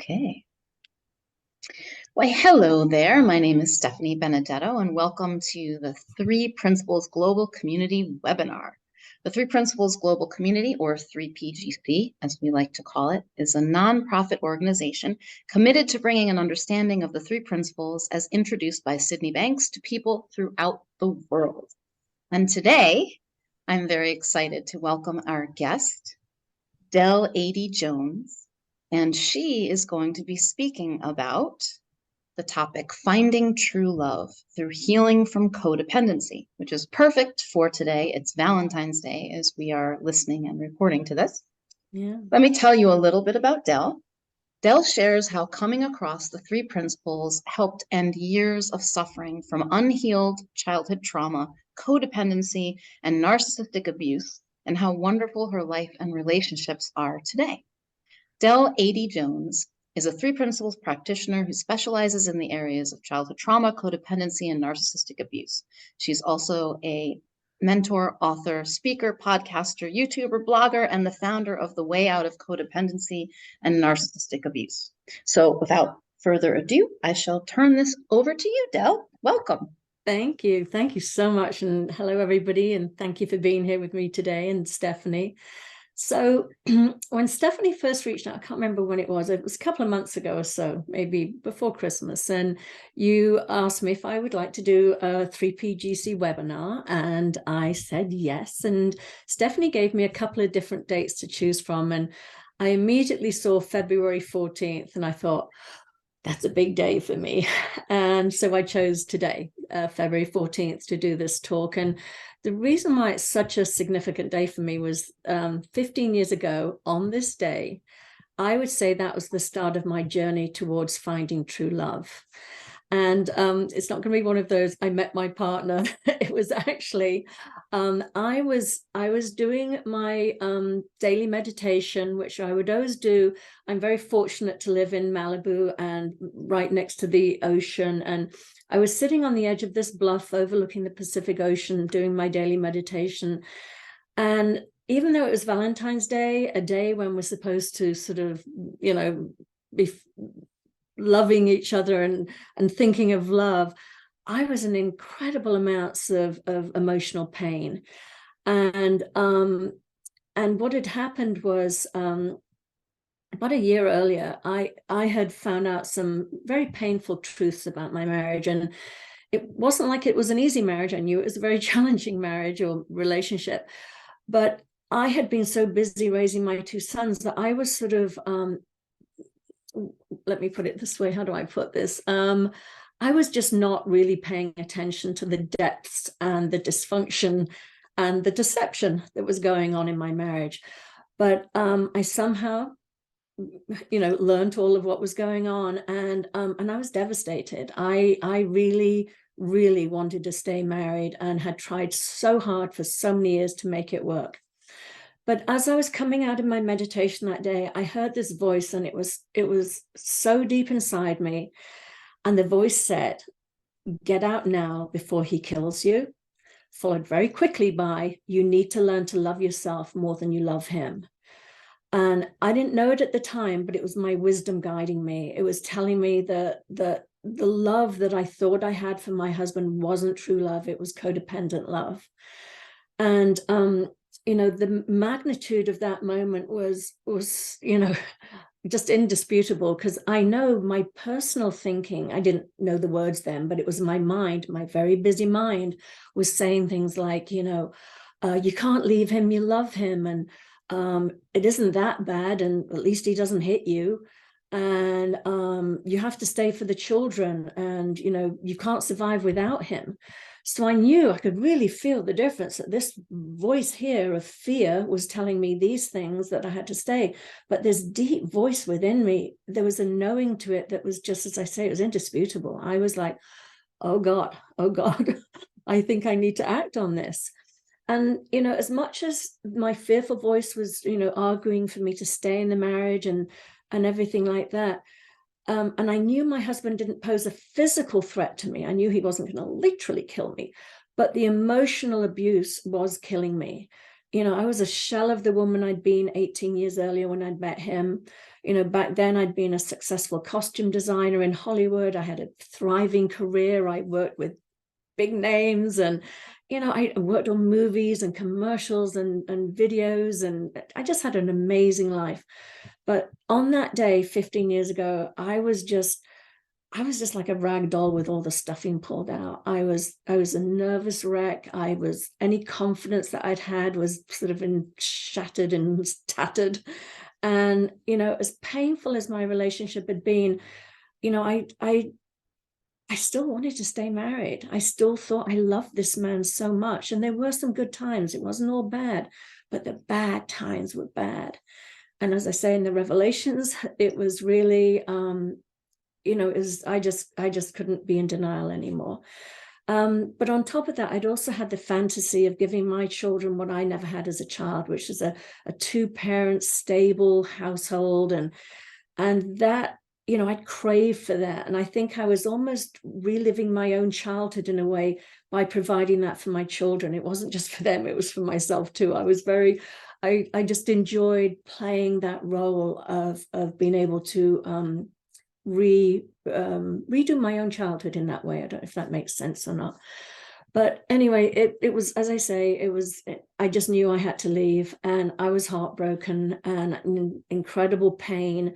Okay. Well, hello there. My name is Stephanie Benedetto, and welcome to the Three Principles Global Community webinar. The Three Principles Global Community, or 3PGC, as we like to call it, is a nonprofit organization committed to bringing an understanding of the three principles as introduced by Sydney Banks to people throughout the world. And today, I'm very excited to welcome our guest, Adey-Jones. And she is going to be speaking about the topic, finding true love through healing from codependency, which is perfect for today. It's Valentine's Day as we are listening and recording to this. Yeah. Let me tell you a little bit about Del. Del shares how coming across the three principles helped end years of suffering from unhealed childhood trauma, codependency, and narcissistic abuse, and how wonderful her life and relationships are today. Adey-Jones is a three principles practitioner who specializes in the areas of childhood trauma, codependency, and narcissistic abuse. She's also a mentor, author, speaker, podcaster, YouTuber, blogger, and the founder of The Way Out of Codependency and Narcissistic Abuse. So without further ado, I shall turn this over to you, Del. Welcome. Thank you. Thank you so much. And hello, everybody. And thank you for being here with me today, and Stephanie. So when Stephanie first reached out, I can't remember when it was a couple of months ago or so, maybe before Christmas, and you asked me if I would like to do a 3PGC webinar, and I said yes. And Stephanie gave me a couple of different dates to choose from, and I immediately saw February 14th, and I thought, that's a big day for me. And so I chose today, February 14th, to do this talk. And the reason why it's such a significant day for me was 15 years ago on this day, I would say that was the start of my journey towards finding true love. And it's not going to be one of those, I met my partner. It was actually, I was doing my daily meditation, which I would always do. I'm very fortunate to live in Malibu and right next to the ocean. And I was sitting on the edge of this bluff overlooking the Pacific Ocean, doing my daily meditation. And even though it was Valentine's Day, a day when we're supposed to sort of, be loving each other and thinking of love, I was in incredible amounts of emotional pain. And what had happened was about a year earlier, I had found out some very painful truths about my marriage. And it wasn't like it was an easy marriage. I knew it was a very challenging marriage or relationship. But I had been so busy raising my two sons that I was sort of, let me put it this way, how do I put this? I was just not really paying attention to the depths and the dysfunction and the deception that was going on in my marriage. But I somehow, learned all of what was going on, and I was devastated. I really, really wanted to stay married and had tried so hard for so many years to make it work. But as I was coming out of my meditation that day, I heard this voice, and it was so deep inside me. And the voice said, "Get out now before he kills you," followed very quickly by, "You need to learn to love yourself more than you love him." And I didn't know it at the time, but it was my wisdom guiding me. It was telling me that the love that I thought I had for my husband wasn't true love. It was codependent love. And the magnitude of that moment was just indisputable, because I know my personal thinking, I didn't know the words then, but it was my mind, my very busy mind, was saying things like, you can't leave him, you love him, and it isn't that bad, and at least he doesn't hit you, and you have to stay for the children, and you can't survive without him. So I knew, I could really feel the difference, that this voice here of fear was telling me these things, that I had to stay. But this deep voice within me, there was a knowing to it that was just, as I say, it was indisputable. I was like, oh God, I think I need to act on this. And, as much as my fearful voice was, arguing for me to stay in the marriage and everything like that, and I knew my husband didn't pose a physical threat to me. I knew he wasn't going to literally kill me, but the emotional abuse was killing me. I was a shell of the woman I'd been 18 years earlier when I'd met him. Back then I'd been a successful costume designer in Hollywood. I had a thriving career. I worked with big names, and I worked on movies and commercials and videos, and I just had an amazing life. But on that day 15 years ago, I was just like a rag doll with all the stuffing pulled out. I was a nervous wreck. Any confidence that I'd had was sort of shattered and tattered. And as painful as my relationship had been, I still wanted to stay married. I still thought I loved this man so much. And there were some good times. It wasn't all bad, but the bad times were bad. And as I say in the Revelations, it was really, I just couldn't be in denial anymore. But on top of that, I'd also had the fantasy of giving my children what I never had as a child, which is a two-parent stable household. And that, I'd crave for that. And I think I was almost reliving my own childhood in a way by providing that for my children. It wasn't just for them, it was for myself too. I just enjoyed playing that role of being able to redo my own childhood in that way. I don't know if that makes sense or not. But anyway, it was, as I say, I just knew I had to leave, and I was heartbroken and in incredible pain.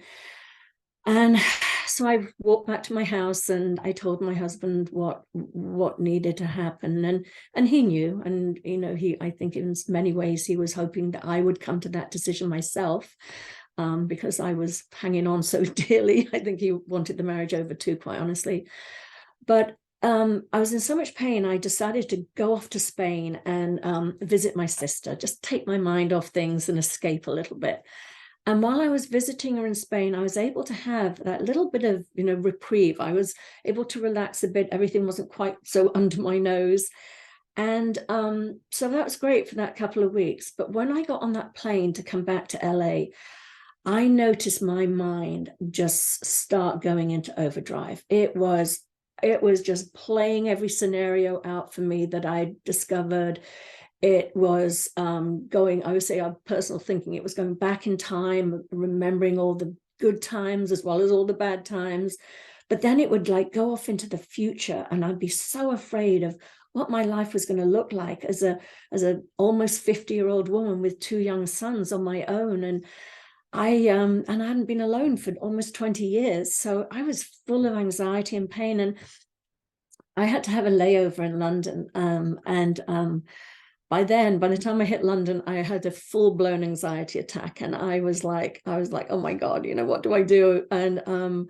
And so I walked back to my house and I told my husband what needed to happen, and he knew, and I think in many ways he was hoping that I would come to that decision myself, because I was hanging on so dearly. I think he wanted the marriage over too, quite honestly. But I was in so much pain, I decided to go off to Spain and visit my sister, just take my mind off things and escape a little bit. And while I was visiting her in Spain, I was able to have that little bit of, reprieve. I was able to relax a bit. Everything wasn't quite so under my nose. And so that was great for that couple of weeks. But when I got on that plane to come back to LA, I noticed my mind just start going into overdrive. It was just playing every scenario out for me that I discovered. It was going, I would say, our personal thinking, it was going back in time, remembering all the good times as well as all the bad times. But then it would like go off into the future, and I'd be so afraid of what my life was going to look like as a almost 50-year-old woman with two young sons on my own. And I hadn't been alone for almost 20 years. So I was full of anxiety and pain. And I had to have a layover in London. By the time I hit London, I had a full-blown anxiety attack. And I was like, oh my God, what do I do? And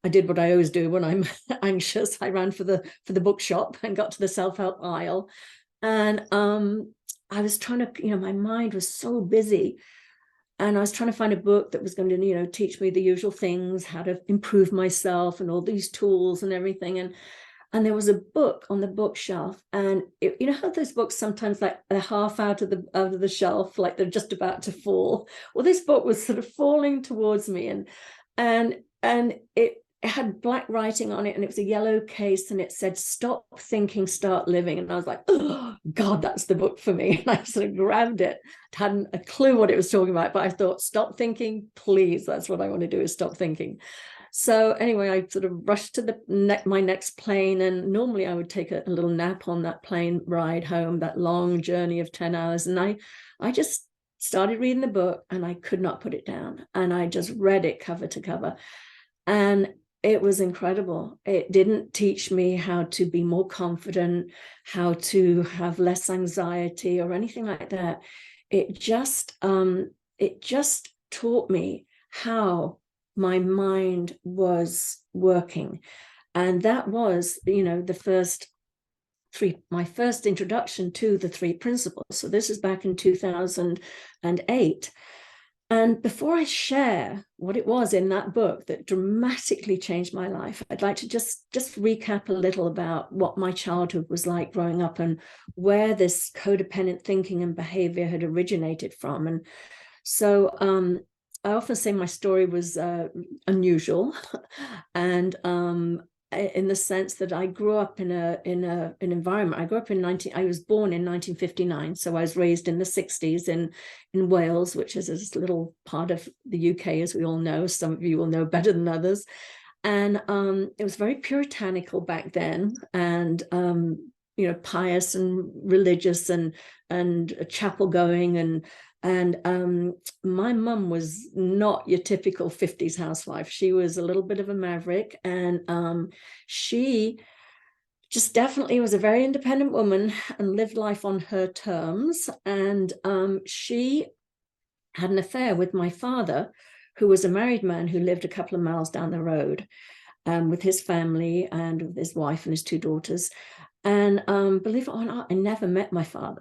I did what I always do when I'm anxious. I ran for the bookshop and got to the self-help aisle. And I was trying to, my mind was so busy. And I was trying to find a book that was going to, teach me the usual things, how to improve myself and all these tools and everything. And there was a book on the bookshelf, and you know how those books sometimes like they're half out of the shelf, like they're just about to fall. Well, this book was sort of falling towards me, and it had black writing on it, and it was a yellow case, and it said, "Stop thinking, start living." And I was like, oh God, that's the book for me. And I sort of grabbed it. Hadn't a clue what it was talking about, but I thought, stop thinking, please. That's what I want to do, is stop thinking. So anyway, I sort of rushed to my next plane, and normally I would take a little nap on that plane ride home, that long journey of 10 hours. And I just started reading the book, and I could not put it down. And I just read it cover to cover. And it was incredible. It didn't teach me how to be more confident, how to have less anxiety or anything like that. It just taught me how my mind was working. And that was, my first introduction to the three principles. So this is back in 2008. And before I share what it was in that book that dramatically changed my life, I'd like to just recap a little about what my childhood was like growing up and where this codependent thinking and behavior had originated from. And so I often say my story was unusual, and in the sense that I grew up in an environment. I grew up I was born in 1959, so I was raised in the 60s in Wales, which is this little part of the UK, as we all know. Some of you will know better than others. And it was very puritanical back then, and pious and religious and chapel going, and my mum was not your typical 50s housewife. She was a little bit of a maverick, and she just definitely was a very independent woman and lived life on her terms. And she had an affair with my father, who was a married man who lived a couple of miles down the road, with his family and with his wife and his two daughters. And believe it or not, I never met my father.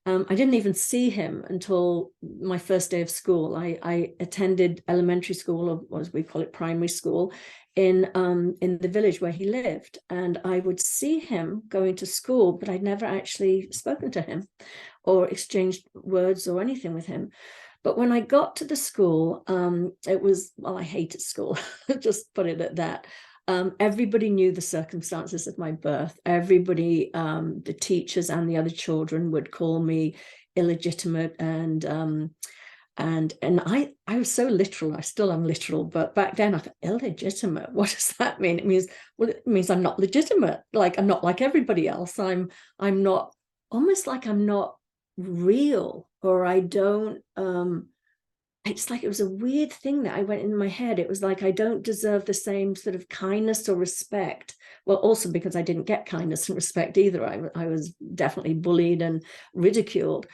I didn't even see him until my first day of school. I attended elementary school, or as we call it, primary school, in the village where he lived. And I would see him going to school, but I'd never actually spoken to him or exchanged words or anything with him. But when I got to the school, it was, well, I hated school, just put it at that. Everybody knew the circumstances of my birth. Everybody, the teachers and the other children, would call me illegitimate, and I was so literal. I still am literal, but back then I thought, illegitimate, what does that mean? It means I'm not legitimate. Like, I'm not like everybody else. I'm not, almost like I'm not real, or I don't it's like, it was a weird thing that I went in my head. It was like, I don't deserve the same sort of kindness or respect. Well, also because I didn't get kindness and respect either. I was definitely bullied and ridiculed.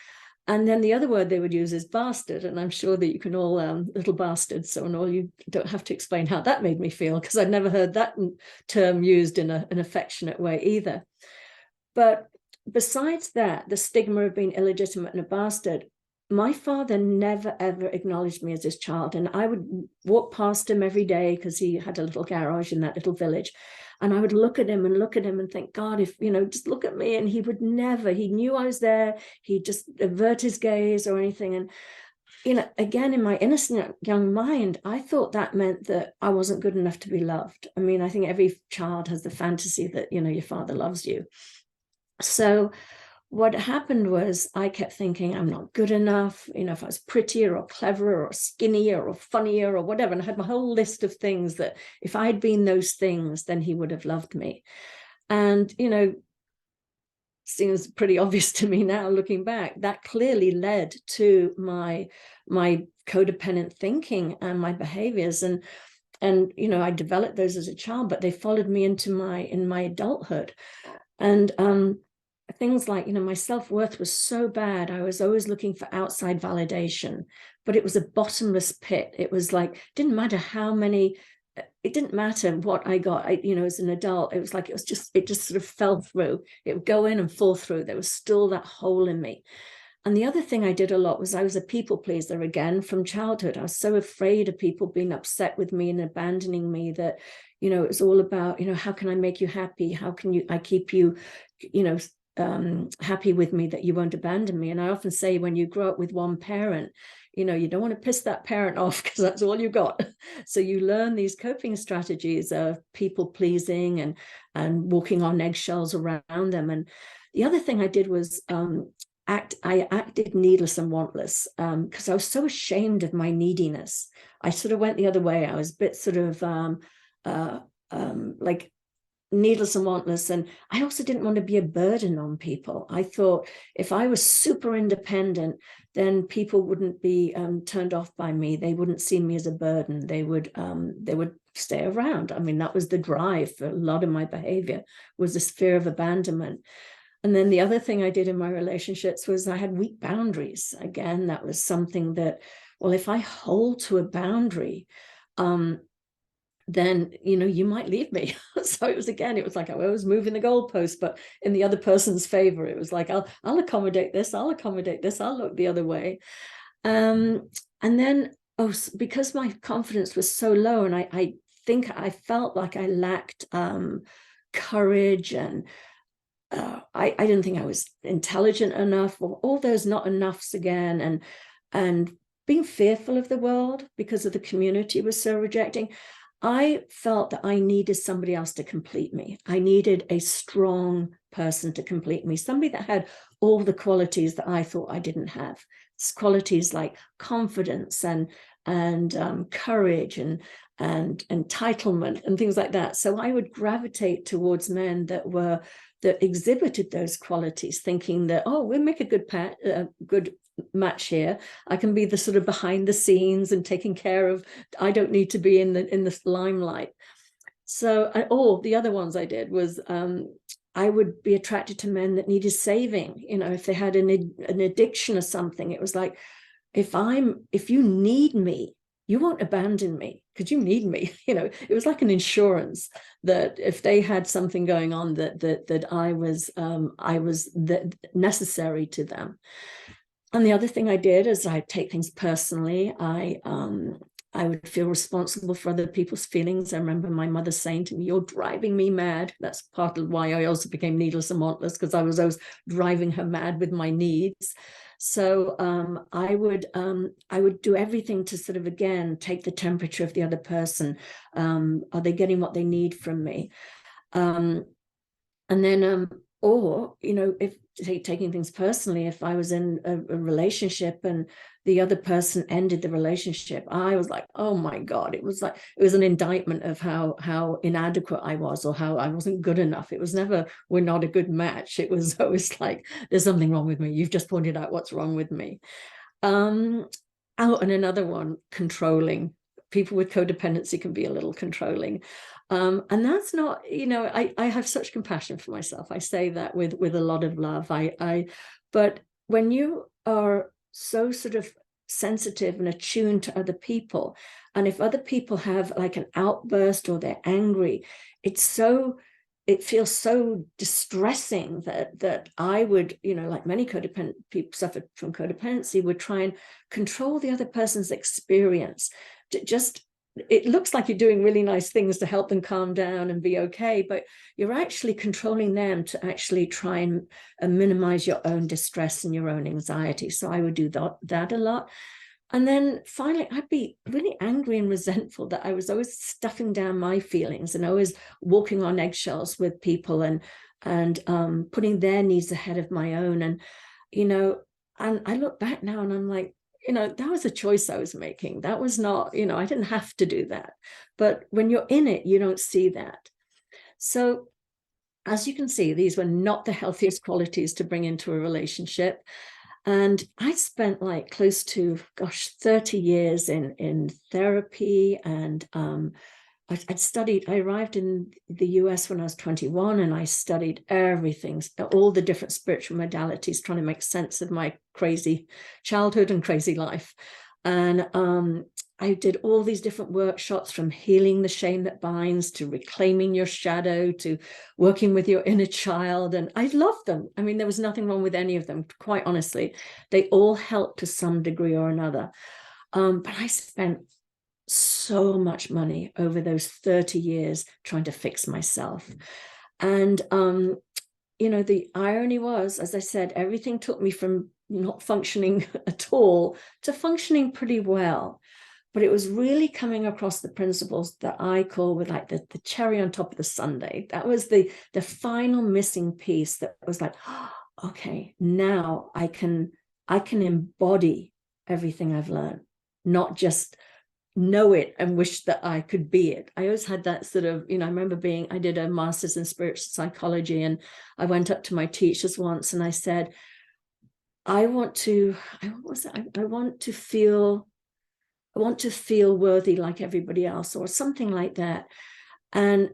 And then the other word they would use is bastard. And I'm sure that you can all, little bastards, so and all, you don't have to explain how that made me feel, because I'd never heard that term used in an affectionate way either. But besides that, the stigma of being illegitimate and a bastard, my father never, ever acknowledged me as his child. And I would walk past him every day, because he had a little garage in that little village. And I would look at him and think, God, if, just look at me. And he would never, he knew I was there. He'd just avert his gaze or anything. And, again, in my innocent young mind, I thought that meant that I wasn't good enough to be loved. I mean, I think every child has the fantasy that, your father loves you. So what happened was, I kept thinking I'm not good enough, if I was prettier or cleverer or skinnier or funnier or whatever. And I had my whole list of things that if I'd been those things, then he would have loved me. And, seems pretty obvious to me now, looking back, that clearly led to my codependent thinking and my behaviors. And I developed those as a child, but they followed me into my adulthood. And things like, my self-worth was so bad. I was always looking for outside validation, but it was a bottomless pit. It was like, it didn't matter what I got. As an adult, it was like, it just sort of fell through. It would go in and fall through. There was still that hole in me. And the other thing I did a lot was, I was a people pleaser again from childhood. I was so afraid of people being upset with me and abandoning me that, it was all about, how can I make you happy? How can I keep you, happy with me, that you won't abandon me? And I often say, when you grow up with one parent, you don't want to piss that parent off, because that's all you got. So you learn these coping strategies of people pleasing and walking on eggshells around them. And the other thing I did was I acted needless and wantless, because I was so ashamed of my neediness. I sort of went the other way. I was a bit sort of like needless and wantless. And I also didn't want to be a burden on people. I thought if I was super independent, then people wouldn't be turned off by me. They wouldn't see me as a burden. They would stay around. I mean, that was the drive for a lot of my behavior, was this fear of abandonment. And then the other thing I did in my relationships was, I had weak boundaries. Again, that was something that, well, if I hold to a boundary, then, you might leave me. So it was like I was moving the goalpost, but in the other person's favor. It was like, I'll accommodate this, I'll look the other way. And then, because my confidence was so low, and I think I felt like I lacked courage, and I didn't think I was intelligent enough, or all those not enoughs again, and being fearful of the world because of the community was so rejecting. I felt that I needed somebody else to complete me. I needed a strong person to complete me, somebody that had all the qualities that I thought I didn't have. It's qualities like confidence and courage and entitlement and things like that. So I would gravitate towards men that exhibited those qualities, thinking that, oh, we'll make a good match here. I can be the sort of behind the scenes and taking care of, I don't need to be in the limelight. So the other ones I did was I would be attracted to men that needed saving. If they had an addiction or something, it was like, if you need me, you won't abandon me because you need me. It was like an insurance that if they had something going on that I was necessary to them. And the other thing I did is I'd take things personally. I would feel responsible for other people's feelings. I remember my mother saying to me, "You're driving me mad." That's part of why I also became needless and wantless, because I was always driving her mad with my needs. So I would do everything to sort of, again, take the temperature of the other person. Are they getting what they need from me? And then, or, if taking things personally, if I was in a relationship and the other person ended the relationship, I was like, oh my God, it was an indictment of how inadequate I was, or how I wasn't good enough. It was never, we're not a good match. It was always like, there's something wrong with me. You've just pointed out what's wrong with me. And another one, controlling. People with codependency can be a little controlling. And that's not, I have such compassion for myself. I say that with a lot of love. But when you are so sort of sensitive and attuned to other people, and if other people have like an outburst or they're angry, it feels so distressing that I would, like many codependent people suffered from codependency, would try and control the other person's experience. It looks like you're doing really nice things to help them calm down and be okay, but you're actually controlling them to actually try and minimize your own distress and your own anxiety. So I would do that a lot. And then finally, I'd be really angry and resentful that I was always stuffing down my feelings and always walking on eggshells with people and putting their needs ahead of my own. And I look back now and I'm like, that was a choice I was making. That was not, I didn't have to do that. But when you're in it, you don't see that. So as you can see, these were not the healthiest qualities to bring into a relationship. And I spent like close to, 30 years in therapy. And I arrived in the US when I was 21, and I studied everything, all the different spiritual modalities, trying to make sense of my crazy childhood and crazy life. And I did all these different workshops, from healing the shame that binds to reclaiming your shadow to working with your inner child. And I loved them. I mean, there was nothing wrong with any of them, quite honestly. They all helped to some degree or another. But I spent so much money over those 30 years trying to fix myself. And, the irony was, as I said, everything took me from not functioning at all to functioning pretty well. But it was really coming across the principles that I call with like the cherry on top of the sundae. That was the final missing piece that was like, oh, okay, now I can embody everything I've learned, not just know it and wish that I could be it. I always had that sort of, I remember I did a master's in spiritual psychology, and I went up to my teachers once and I said, I want to feel worthy like everybody else, or something like that. And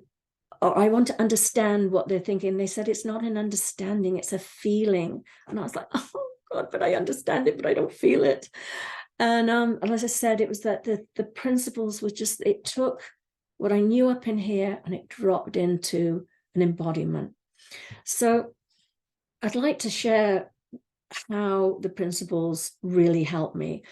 or I want to understand what they're thinking. They said, it's not an understanding, it's a feeling. And I was like, oh God, but I understand it, but I don't feel it. And as I said, it was that the principles were just, it took what I knew up in here and it dropped into an embodiment. So I'd like to share how the principles really helped me.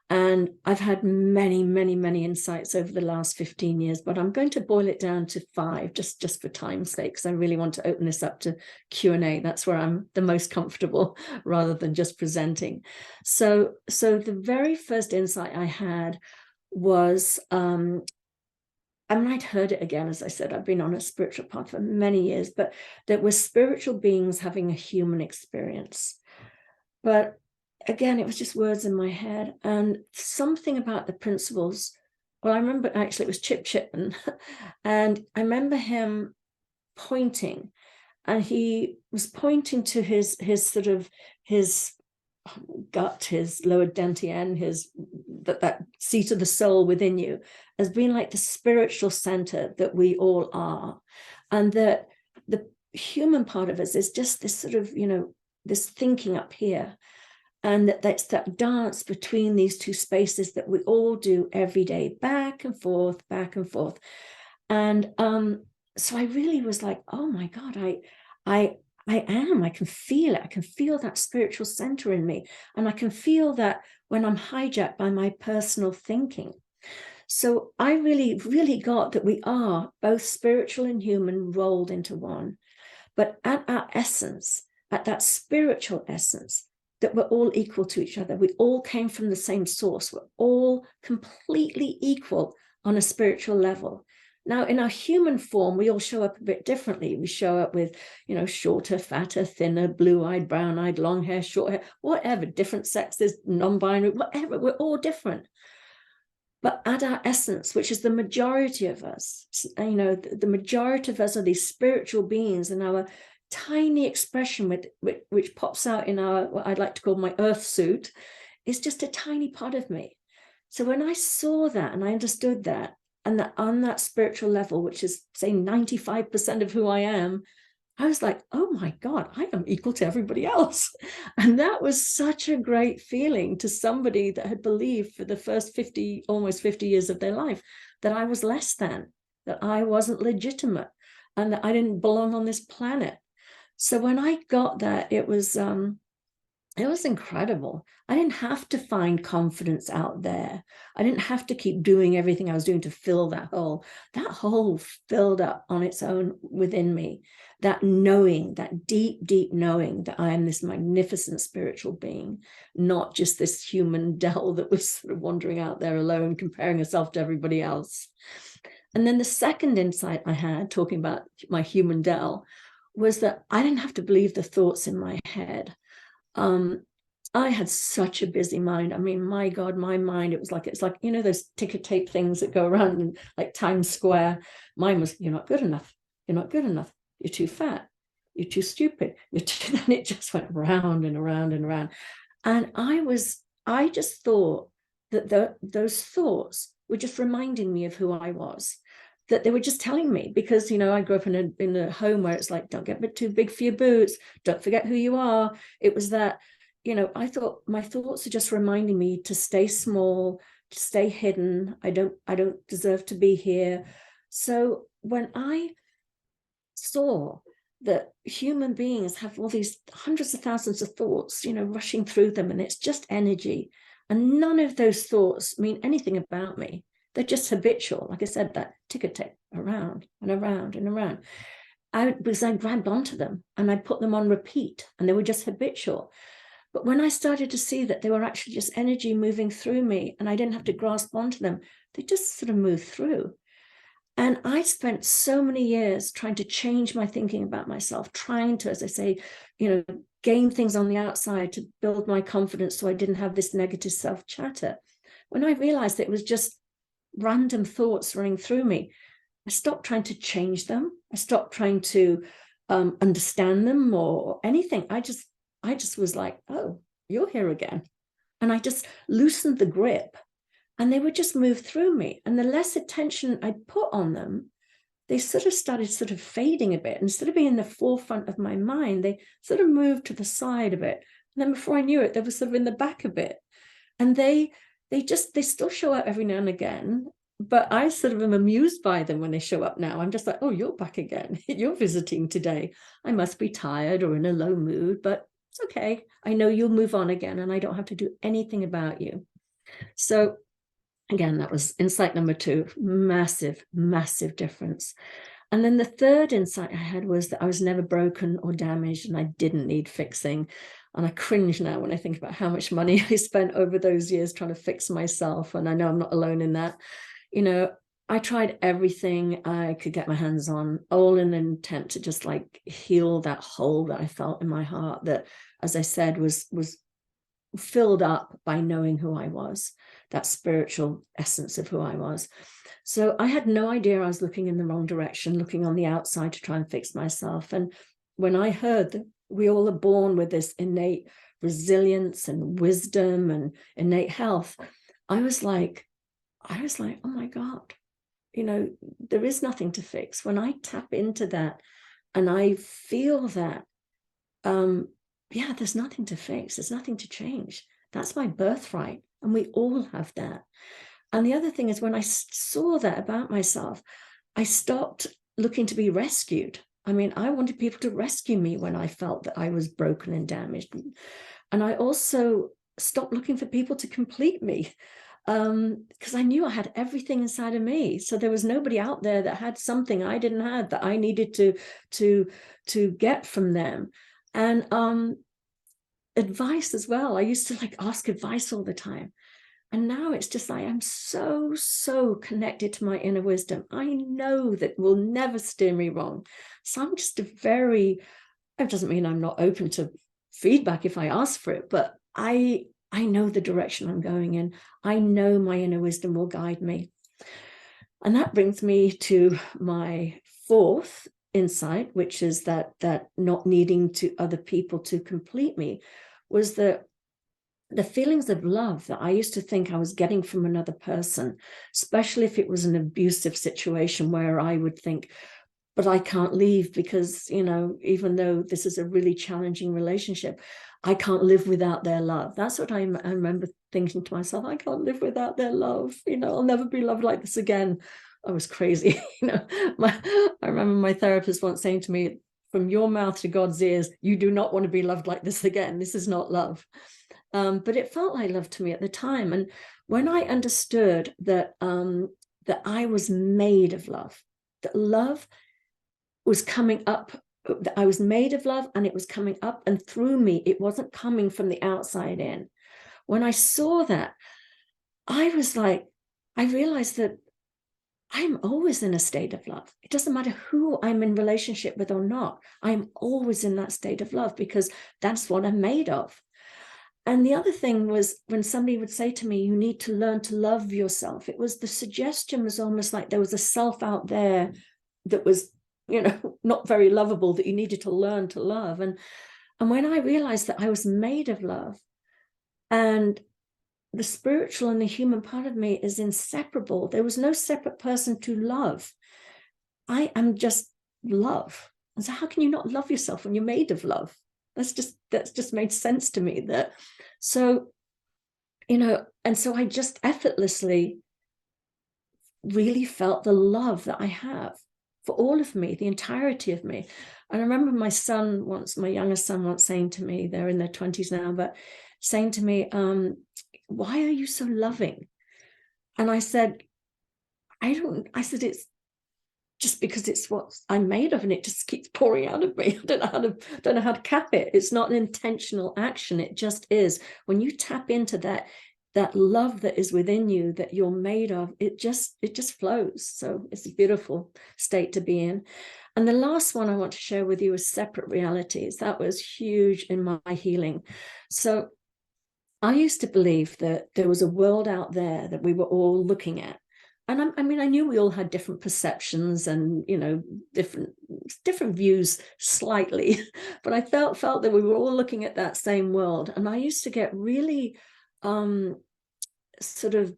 And I've had many, many, many insights over the last 15 years, but I'm going to boil it down to 5, just for time's sake, because I really want to open this up to Q&A. That's where I'm the most comfortable, rather than just presenting. So the very first insight I had was I mean, I'd heard it again, as I said, I've been on a spiritual path for many years, but that we're spiritual beings having a human experience. But again, it was just words in my head, and something about the principles. Well, I remember actually it was Chip Chipman, and I remember him pointing, and he was pointing to his sort of his gut, his lower dantian, his that seat of the soul within you, as being like the spiritual center that we all are, and that the human part of us is just this sort of, this thinking up here, and that's that dance between these two spaces that we all do every day, back and forth, back and forth. And so I really was like, oh my God, I can feel it. I can feel that spiritual center in me. And I can feel that when I'm hijacked by my personal thinking. So I really, really got that we are both spiritual and human rolled into one. But at our essence, at that spiritual essence, that we're all equal to each other. We all came from the same source. We're all completely equal on a spiritual level. Now, in our human form, we all show up a bit differently. We show up with, shorter, fatter, thinner, blue-eyed, brown-eyed, long hair, short hair, whatever, different sexes, non-binary, whatever. We're all different. But at our essence, which is the majority of us, the majority of us are these spiritual beings, and our tiny expression which pops out in our, what I'd like to call my earth suit, is just a tiny part of me. So when I saw that and I understood that, and that on that spiritual level, which is say 95% of who I am, I was like, oh my God, I am equal to everybody else. And that was such a great feeling to somebody that had believed for the first almost 50 years of their life, that I was less than, that I wasn't legitimate, and that I didn't belong on this planet. So when I got that, it was incredible. I didn't have to find confidence out there. I didn't have to keep doing everything I was doing to fill that hole. That hole filled up on its own within me. That knowing, that deep, deep knowing that I am this magnificent spiritual being, not just this human Dell that was sort of wandering out there alone, comparing herself to everybody else. And then the second insight I had, talking about my human Dell, was that I didn't have to believe the thoughts in my head. I had such a busy mind. I mean, my God, my mind, it's like, those ticker tape things that go around in like Times Square. Mine was, you're not good enough. You're not good enough. You're too fat. You're too stupid. And it just went round and around and around. And I just thought that those thoughts were just reminding me of who I was, that they were just telling me, because, I grew up in a home where it's like, don't get too big for your boots. Don't forget who you are. It was that, I thought my thoughts are just reminding me to stay small, to stay hidden. I don't deserve to be here. So when I saw that human beings have all these hundreds of thousands of thoughts, rushing through them, and it's just energy, and none of those thoughts mean anything about me. They're just habitual. Like I said, that ticker tape around and around and around. Because I grabbed onto them and I put them on repeat, and they were just habitual. But when I started to see that they were actually just energy moving through me, and I didn't have to grasp onto them, they just sort of moved through. And I spent so many years trying to change my thinking about myself, trying to, as I say, gain things on the outside to build my confidence so I didn't have this negative self-chatter. When I realized that it was just random thoughts running through me, I stopped trying to change them. I stopped trying to understand them or anything. I just was like, oh, you're here again. And I just loosened the grip, and they would just move through me. And the less attention I put on them, they sort of started fading a bit. Instead of being in the forefront of my mind, they sort of moved to the side a bit. And then before I knew it, they were sort of in the back a bit. And they still show up every now and again, but I sort of am amused by them when they show up now. I'm just like, oh, you're back again. You're visiting today. I must be tired or in a low mood, but it's okay. I know you'll move on again, and I don't have to do anything about you. So again, that was insight number 2. Massive, massive difference. And then the third insight I had was that I was never broken or damaged, and I didn't need fixing. And I cringe now when I think about how much money I spent over those years trying to fix myself. And I know I'm not alone in that. I tried everything I could get my hands on, all in an attempt to just like heal that hole that I felt in my heart that, as I said, was filled up by knowing who I was, that spiritual essence of who I was. So I had no idea I was looking in the wrong direction, looking on the outside to try and fix myself. And when I heard that we all are born with this innate resilience and wisdom and innate health, I was like, oh my God, there is nothing to fix. When I tap into that and I feel that, yeah, there's nothing to fix. There's nothing to change. That's my birthright. And we all have that. And the other thing is, when I saw that about myself, I stopped looking to be rescued. I mean, I wanted people to rescue me when I felt that I was broken and damaged. And I also stopped looking for people to complete me, because I knew I had everything inside of me. So there was nobody out there that had something I didn't have that I needed to get from them. And advice as well. I used to like ask advice all the time. And now it's just like I'm so connected to my inner wisdom. I know that will never steer me wrong. So I'm just it doesn't mean I'm not open to feedback if I ask for it, but I know the direction I'm going in. I know my inner wisdom will guide me. And that brings me to my fourth insight, which is that not needing to other people to complete me, was that the feelings of love that I used to think I was getting from another person, especially if it was an abusive situation where I would think, but I can't leave because, even though this is a really challenging relationship, I can't live without their love. That's what I remember thinking to myself. I can't live without their love. I'll never be loved like this again. I was crazy. I remember my therapist once saying to me, from your mouth to God's ears, you do not want to be loved like this again. This is not love. But it felt like love to me at the time. And when I understood that I was made of love, that love was coming up, that I was made of love and it was coming up and through me, it wasn't coming from the outside in. When I saw that, I realized that I'm always in a state of love. It doesn't matter who I'm in relationship with or not. I'm always in that state of love because that's what I'm made of. And the other thing was when somebody would say to me, you need to learn to love yourself. It was the suggestion was almost like there was a self out there that was, not very lovable, that you needed to learn to love. And when I realized that I was made of love and the spiritual and the human part of me is inseparable, there was no separate person to love. I am just love. And so how can you not love yourself when you're made of love? That's just made sense to me. And so I just effortlessly really felt the love that I have for all of me, the entirety of me. And I remember my youngest son once saying to me, they're in their 20s now, but saying to me, why are you so loving? And I said, it's just because it's what I'm made of and it just keeps pouring out of me. I don't know how to cap it. It's not an intentional action. It just is. When you tap into that love that is within you, that you're made of, it just flows. So it's a beautiful state to be in. And the last one I want to share with you is separate realities. That was huge in my healing. So I used to believe that there was a world out there that we were all looking at. And I knew we all had different perceptions and, different views slightly, but I felt that we were all looking at that same world. And I used to get really sort of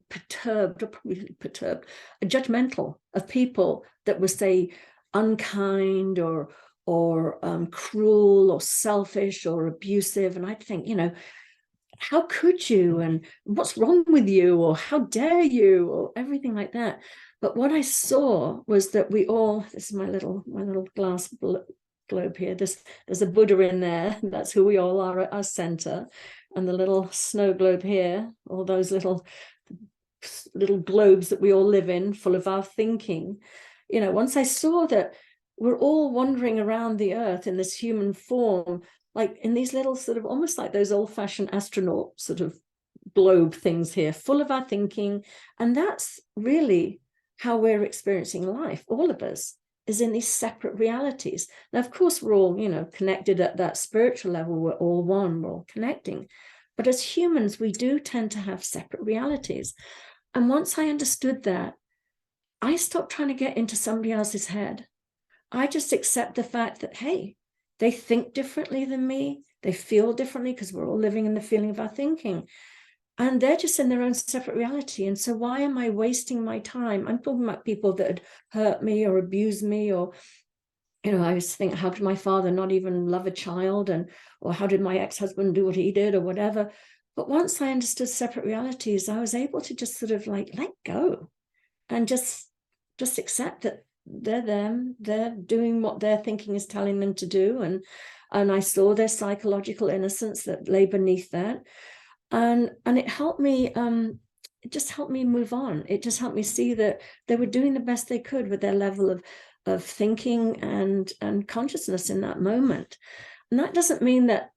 judgmental of people that were, say, unkind or cruel or selfish or abusive. And I'd think, how could you, and what's wrong with you, or how dare you, or everything like that. But what I saw was that we all, this is my little glass globe here, there's a Buddha in there, that's who we all are at our center, and the little snow globe here, all those little globes that we all live in, full of our thinking. Once I saw that we're all wandering around the earth in this human form, like in these little sort of almost like those old-fashioned astronaut sort of globe things here, full of our thinking. And that's really how we're experiencing life, all of us, is in these separate realities. Now, of course, we're all, connected at that spiritual level. We're all one, we're all connecting. But as humans, we do tend to have separate realities. And once I understood that, I stopped trying to get into somebody else's head. I just accept the fact that, hey, they think differently than me. They feel differently because we're all living in the feeling of our thinking. And they're just in their own separate reality. And so why am I wasting my time? I'm talking about people that had hurt me or abused me, or, I was thinking, how could my father not even love a child? Or how did my ex-husband do what he did, or whatever? But once I understood separate realities, I was able to just sort of like let go and just accept that they're them, they're doing what their thinking is telling them to do. And I saw their psychological innocence that lay beneath that. And it helped me, it just helped me move on. It just helped me see that they were doing the best they could with their level of thinking and consciousness in that moment. And that doesn't mean that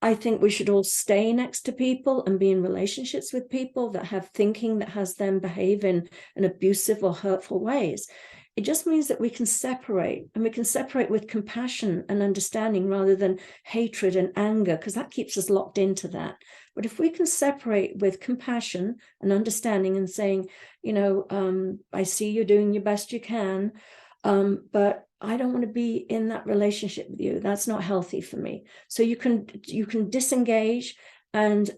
I think we should all stay next to people and be in relationships with people that have thinking that has them behave in abusive or hurtful ways. It just means that we can separate, and we can separate with compassion and understanding rather than hatred and anger, because that keeps us locked into that. But if we can separate with compassion and understanding and saying, I see you're doing your best you can, but I don't want to be in that relationship with you. That's not healthy for me. So you can disengage and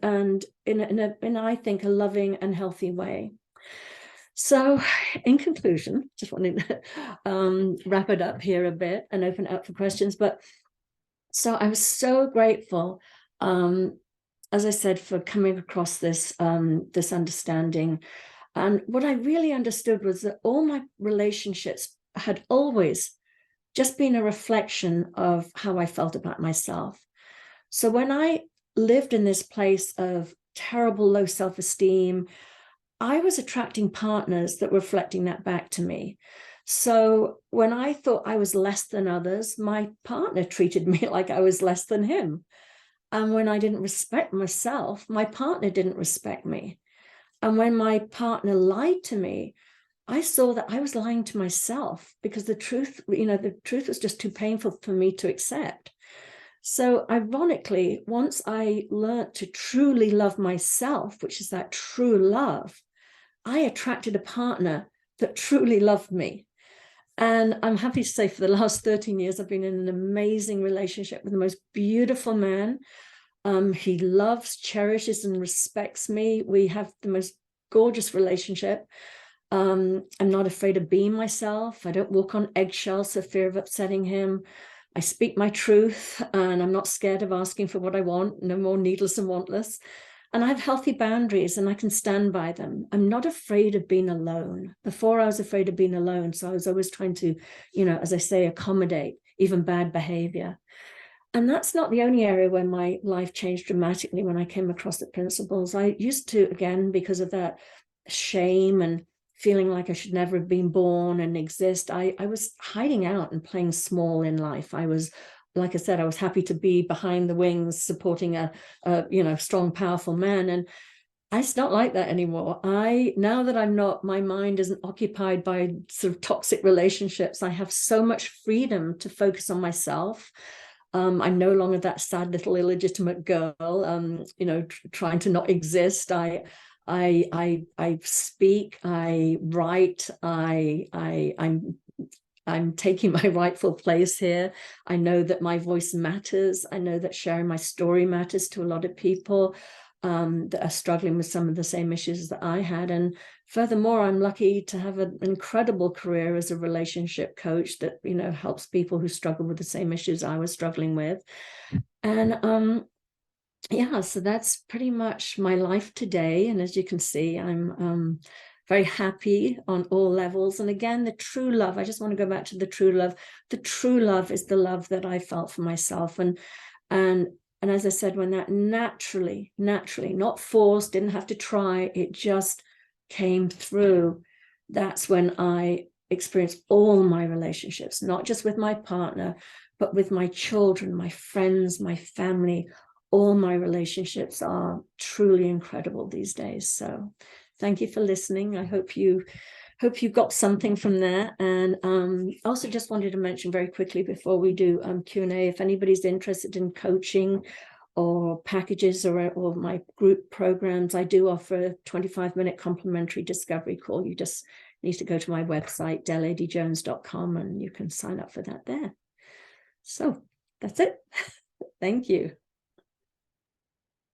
in I think a loving and healthy way. So in conclusion, just wanted to wrap it up here a bit and open it up for questions. But so I was so grateful, as I said, for coming across this this understanding. And what I really understood was that all my relationships had always just been a reflection of how I felt about myself. So when I lived in this place of terrible low self-esteem, I was attracting partners that were reflecting that back to me. So when I thought I was less than others, my partner treated me like I was less than him. And when I didn't respect myself, my partner didn't respect me. And when my partner lied to me, I saw that I was lying to myself, because the truth was just too painful for me to accept. So ironically, once I learned to truly love myself, which is that true love, I attracted a partner that truly loved me. And I'm happy to say for the last 13 years, I've been in an amazing relationship with the most beautiful man. He loves, cherishes, and respects me. We have the most gorgeous relationship. I'm not afraid of being myself. I don't walk on eggshells for fear of upsetting him. I speak my truth, and I'm not scared of asking for what I want. No more needless and wantless. And I have healthy boundaries, and I can stand by them. I'm not afraid of being alone. Before, I was afraid of being alone. So I was always trying to, as I say, accommodate even bad behavior. And that's not the only area where my life changed dramatically when I came across the principles. I used to, again, because of that shame and feeling like I should never have been born and exist, I was hiding out and playing small in life. I was, like I said, I was happy to be behind the wings, supporting a strong, powerful man. And it's not like that anymore. Now that I'm not, my mind isn't occupied by sort of toxic relationships. I have so much freedom to focus on myself. I'm no longer that sad little illegitimate girl, trying to not exist. I speak, I write, I'm taking my rightful place here. I know that my voice matters. I know that sharing my story matters to a lot of people that are struggling with some of the same issues that I had. And furthermore, I'm lucky to have an incredible career as a relationship coach that, helps people who struggle with the same issues I was struggling with. And so that's pretty much my life today. And as you can see, I'm very happy on all levels. And again, the true love, I just want to go back to the true love. The true love is the love that I felt for myself. And as I said, when that naturally, not forced, didn't have to try, it just came through, that's when I experienced all my relationships, not just with my partner, but with my children, my friends, my family. All my relationships are truly incredible these days. So thank you for listening. I hope you hope you got something from there. And also just wanted to mention very quickly before we do Q&A, if anybody's interested in coaching or packages or my group programs, I do offer a 25-minute complimentary discovery call. You just need to go to my website, Adey-Jones.com, and you can sign up for that there. So that's it. Thank you.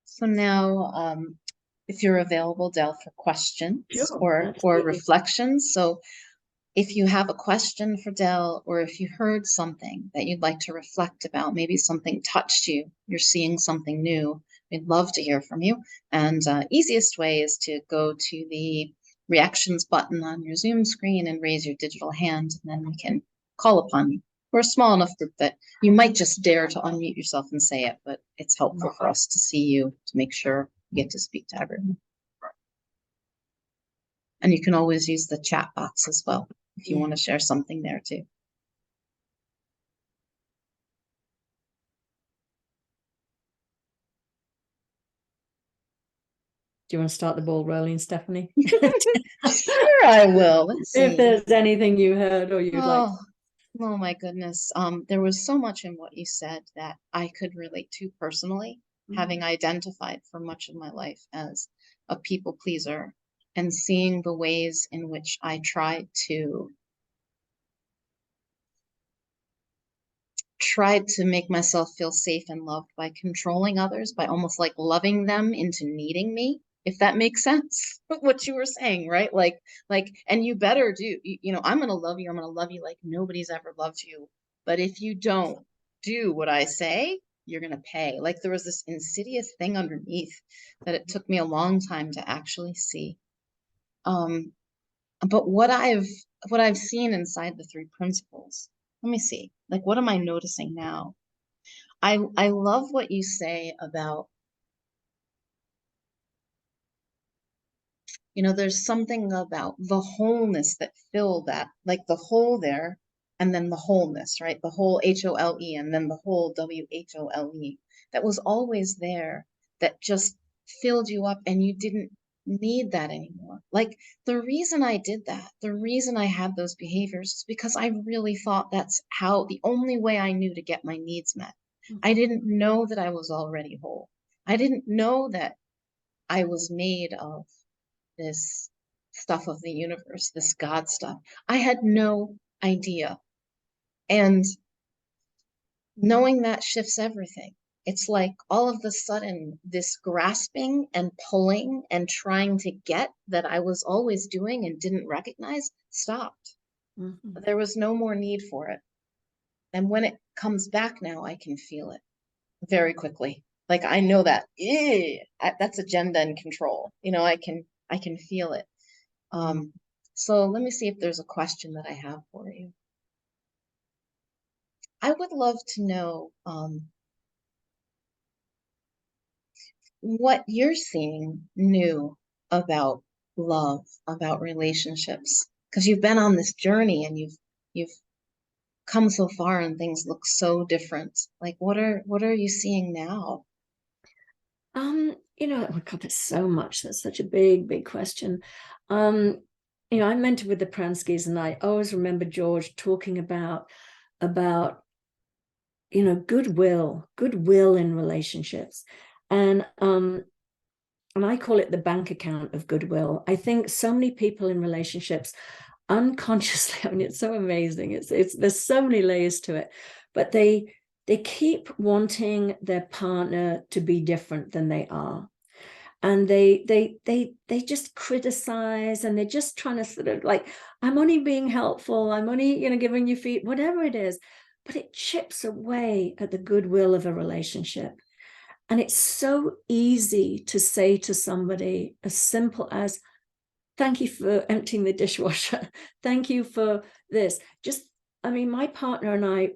So now, if you're available, Del, for questions Sure, or reflections. So if you have a question for Del, or if you heard something that you'd like to reflect about, maybe something touched you, you're seeing something new, we'd love to hear from you. And easiest way is to go to the reactions button on your Zoom screen and raise your digital hand, and then we can call upon you. We're a small enough group that you might just dare to unmute yourself and say it, but it's helpful for us to see you to make sure you get to speak to everyone. And you can always use the chat box as well if you want to share something there too. Do you want to start the ball rolling, Stephanie? Sure, I will. Let's see. If there's anything you heard or you'd like. Oh my goodness. There was so much in what you said that I could relate to personally, having identified for much of my life as a people pleaser and seeing the ways in which I tried to make myself feel safe and loved by controlling others, by almost like loving them into needing me, if that makes sense. What you were saying, right? Like, and you better do, you know, I'm going to love you. I'm going to love you like nobody's ever loved you. But if you don't do what I say, you're going to pay. Like there was this insidious thing underneath that it took me a long time to actually see. But what I've seen inside the three principles, let me see, like, what am I noticing now? I love what you say about, you know, there's something about the wholeness that filled that, like the whole there, and then the wholeness, right? The whole HOLE, and then the whole WHOLE that was always there, that just filled you up and you didn't need that anymore. Like the reason I did that, the reason I had those behaviors is because I really thought that's how, the only way I knew to get my needs met. I didn't know that I was already whole. I didn't know that I was made of this stuff of the universe, this God stuff. I had no idea. And knowing that shifts everything. It's like all of a sudden, this grasping and pulling and trying to get that I was always doing and didn't recognize stopped. There was no more need for it. And when it comes back now, I can feel it very quickly. Like I know that that's agenda and control. You know, I can feel it. So let me see if there's a question that I have for you. I would love to know what you're seeing new about love, about relationships, because you've been on this journey and you've come so far and things look so different. Like what are you seeing now? You know, oh God, there's so much. That's such a big question. You know, I mentored with the Pranskys, and I always remember George talking about, you know, goodwill in relationships. And I call it the bank account of goodwill. I think so many people in relationships unconsciously, I mean, it's so amazing. It's there's so many layers to it, but they keep wanting their partner to be different than they are. And they just criticize, and they're just trying to sort of like, I'm only being helpful, I'm only, you know, giving you feet, whatever it is. But it chips away at the goodwill of a relationship. And it's so easy to say to somebody as simple as, thank you for emptying the dishwasher. Thank you for this. Just, I mean, my partner and I,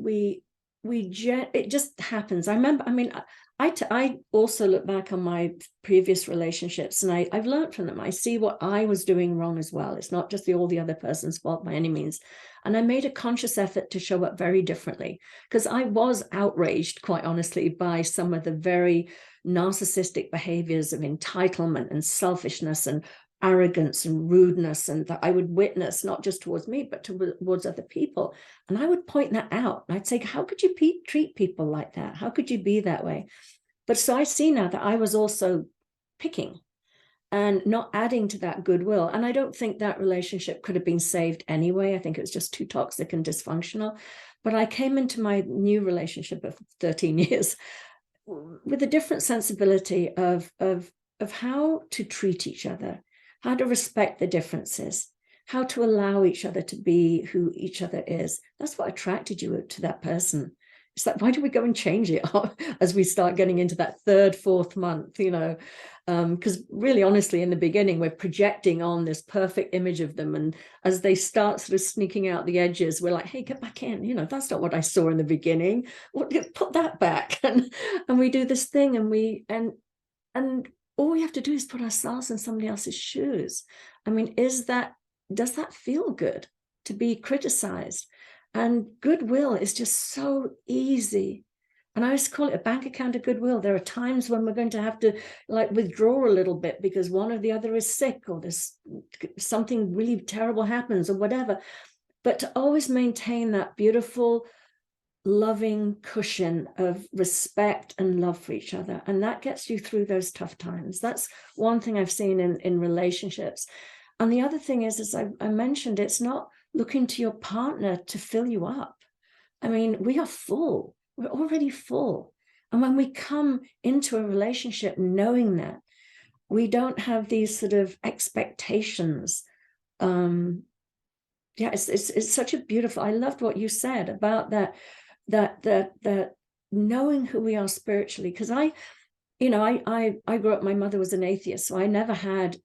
it just happens. I remember, I mean, I also look back on my previous relationships, and I've learned from them. I see what I was doing wrong as well. It's not just all the other person's fault by any means. And I made a conscious effort to show up very differently, because I was outraged, quite honestly, by some of the very narcissistic behaviors of entitlement and selfishness and arrogance and rudeness, and that I would witness, not just towards me, but towards other people. And I would point that out. I'd say, how could you treat people like that? How could you be that way? But so I see now that I was also picking and not adding to that goodwill. And I don't think that relationship could have been saved anyway. I think it was just too toxic and dysfunctional. But I came into my new relationship of 13 years with a different sensibility of how to treat each other, how to respect the differences, how to allow each other to be who each other is. That's what attracted you to that person. It's like, why do we go and change it as we start getting into that third, fourth month, you know? Because really, honestly, in the beginning, we're projecting on this perfect image of them. And as they start sort of sneaking out the edges, we're like, hey, get back in. You know, that's not what I saw in the beginning. Put that back. And we do this thing, and all we have to do is put ourselves in somebody else's shoes. I mean, does that feel good to be criticized? And goodwill is just so easy. And I always call it a bank account of goodwill. There are times when we're going to have to like withdraw a little bit because one or the other is sick, or there's something really terrible happens, or whatever. But to always maintain that beautiful, loving cushion of respect and love for each other. And that gets you through those tough times. That's one thing I've seen in relationships. And the other thing is, as I mentioned, it's not looking to your partner to fill you up. I mean, we are full. We're already full. And when we come into a relationship knowing that, we don't have these sort of expectations. Yeah, it's such a beautiful, I loved what you said about that knowing who we are spiritually. Because I grew up, my mother was an atheist, so I never had,